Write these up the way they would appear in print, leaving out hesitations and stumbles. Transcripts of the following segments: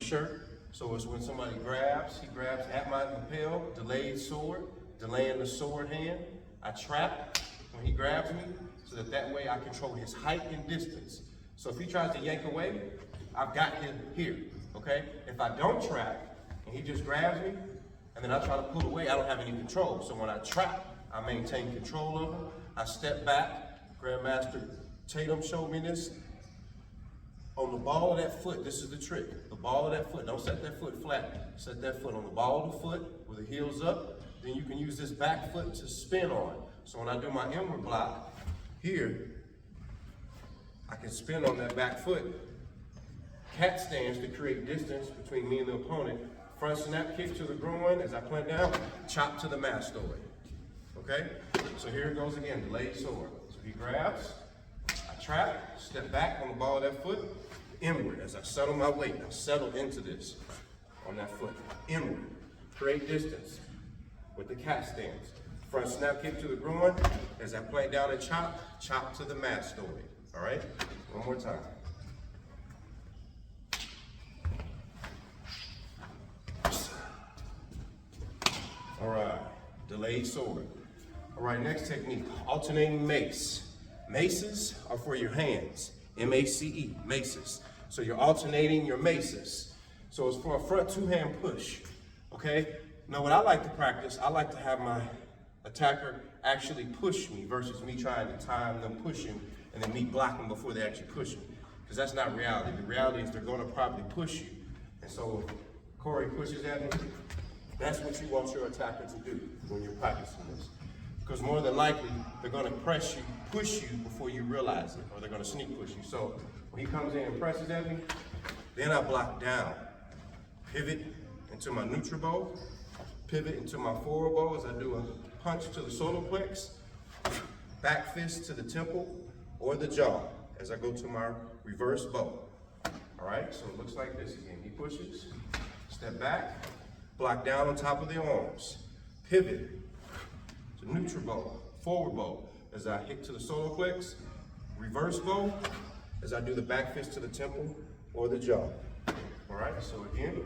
shirt. So it's when somebody grabs, he grabs at my lapel, delayed sword, delaying the sword hand. I trap when he grabs me, so that way I control his height and distance. So if he tries to yank away, I've got him here, okay? If I don't trap, and he just grabs me, and then I try to pull away, I don't have any control. So when I trap, I maintain control of him. I step back. Grandmaster Tatum showed me this. On the ball of that foot, this is the trick. The ball of that foot, don't set that foot flat. Set that foot on the ball of the foot with the heels up. Then you can use this back foot to spin on. So when I do my inward block here, I can spin on that back foot. Cat stands to create distance between me and the opponent. Front snap kick to the groin as I plant down, chop to the mastoid. Okay? So here it goes again, delayed sword. So he grabs, I trap, step back on the ball of that foot, inward as I settle my weight. I settle into this on that foot. Inward. Create distance with the cat stance. Front snap kick to the groin as I plant down and chop to the mastoid. All right? One more time. All right, delayed sword. All right, next technique, alternating mace. Maces are for your hands, M-A-C-E, maces. So you're alternating your maces. So it's for a front two-hand push, okay? Now what I like to practice, I like to have my attacker actually push me versus me trying to time them pushing and then me blocking before they actually push me. Because that's not reality. The reality is they're gonna probably push you. And so if Corey pushes at me, that's what you want your attacker to do when you're practicing this. Because more than likely, they're gonna press you, push you before you realize it, or they're gonna sneak push you. So when he comes in and presses at me, then I block down. Pivot into my neutral bow, pivot into my forward bow as I do a punch to the solar plex, back fist to the temple or the jaw as I go to my reverse bow. All right, so it looks like this again. He pushes, step back, block down on top of the arms, pivot to neutral bow, forward bow as I hit to the solar plex, reverse bow as I do the back fist to the temple or the jaw. All right, so again.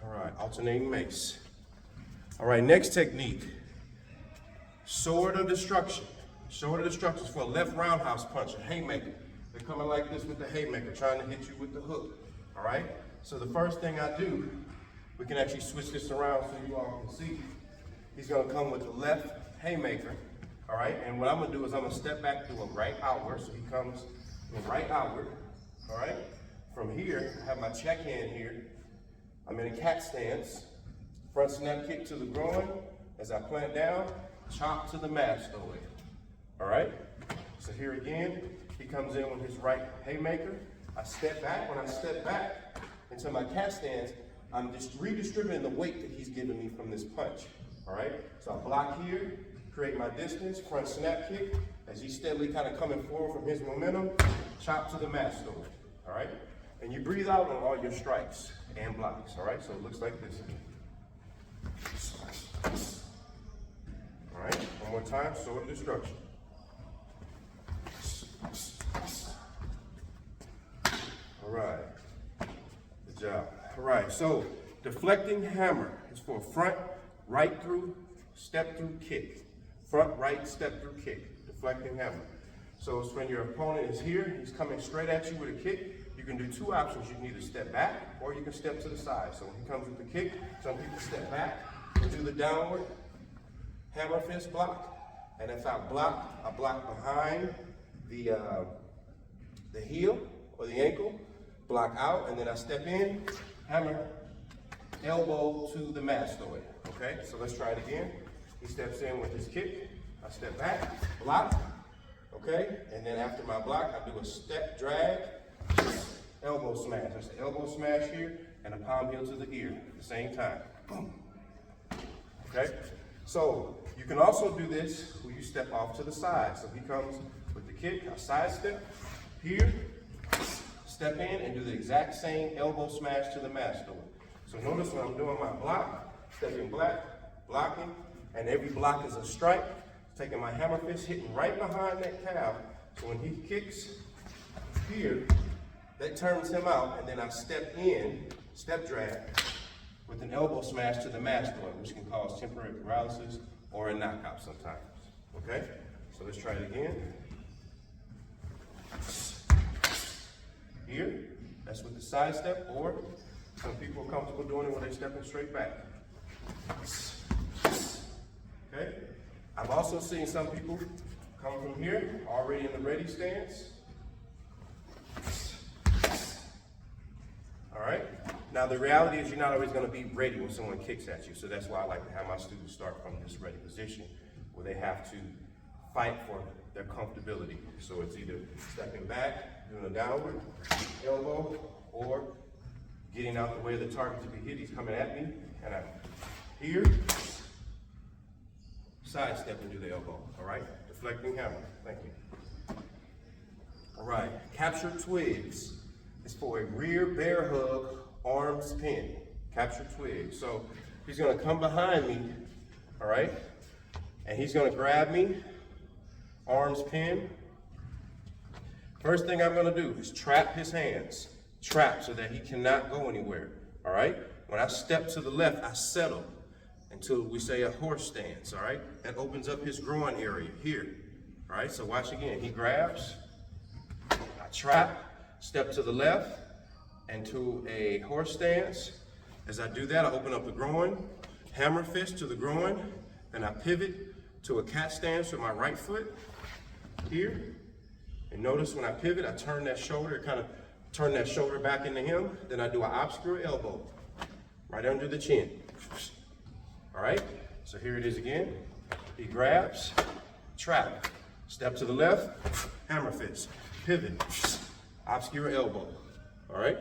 All right, alternating mace. All right, next technique, sword of destruction. Sword of destruction is for a left roundhouse punch, a haymaker. They're coming like this with the haymaker, trying to hit you with the hook, all right? So the first thing I do, we can actually switch this around so you all can see. He's gonna come with the left haymaker, all right? And what I'm gonna do is I'm gonna step back to a right outward, so he comes in right outward, all right? From here, I have my check hand here. I'm in a cat stance. Front snap kick to the groin. As I plant down, chop to the mastoid, all right? So here again, he comes in with his right haymaker. I step back. When I step back into my cat stance, I'm just redistributing the weight that he's giving me from this punch, all right? So I block here, create my distance, front snap kick. As he's steadily kind of coming forward from his momentum, chop to the mastoid, all right? And you breathe out on all your strikes and blocks, all right? So it looks like this. All right, one more time, sword of destruction. All right, good job. All right, so deflecting hammer is for front, right through, step through kick. Front, right, step through kick, deflecting hammer. So it's when your opponent is here, he's coming straight at you with a kick. You can do two options. You can either step back or you can step to the side. So when he comes with the kick, some people step back and do the downward hammer fist block. And if I block behind the heel or the ankle, block out, and then I step in, hammer, elbow to the mastoid, okay? So let's try it again. He steps in with his kick, I step back, block, okay? And then after my block, I do a step drag, elbow smash. That's an elbow smash here, and a palm heel to the ear at the same time, boom, okay? So you can also do this when you step off to the side. So he comes with the kick, I side step here, step in and do the exact same elbow smash to the mastoid. So notice when I'm doing my block, stepping back, blocking, and every block is a strike, taking my hammer fist, hitting right behind that calf So when he kicks here, that turns him out, and then I step in, step drag, with an elbow smash to the mask joint, which can cause temporary paralysis or a knockout sometimes. Okay? So let's try it again. Here, that's with the side step, or some people are comfortable doing it when they're stepping straight back. Okay? I've also seen some people come from here, already in the ready stance. All right? Now the reality is you're not always going to be ready when someone kicks at you, so that's why I like to have my students start from this ready position, where they have to fight for their comfortability. So it's either stepping back, doing a downward elbow, or getting out the way of the target to be hit. He's coming at me, and I'm here, side step and do the elbow. All right? Deflecting hammer. Thank you. All right. Capture twigs is for a rear bear hug arms pin. Capture twigs. So he's going to come behind me, all right? And he's going to grab me, arms pin. First thing I'm going to do is trap his hands. Trap so that he cannot go anywhere, all right? When I step to the left, I settle until we say a horse stance, all right? That opens up his groin area here, all right? So watch again. He grabs, I trap, step to the left, and to a horse stance. As I do that, I open up the groin, hammer fist to the groin, and I pivot to a cat stance with my right foot here. And notice when I pivot, I turn that shoulder, kind of turn that shoulder back into him. Then I do an obscure elbow right under the chin. All right, so here it is again. He grabs, trap, step to the left, hammer fist, pivot, obscure elbow. All right.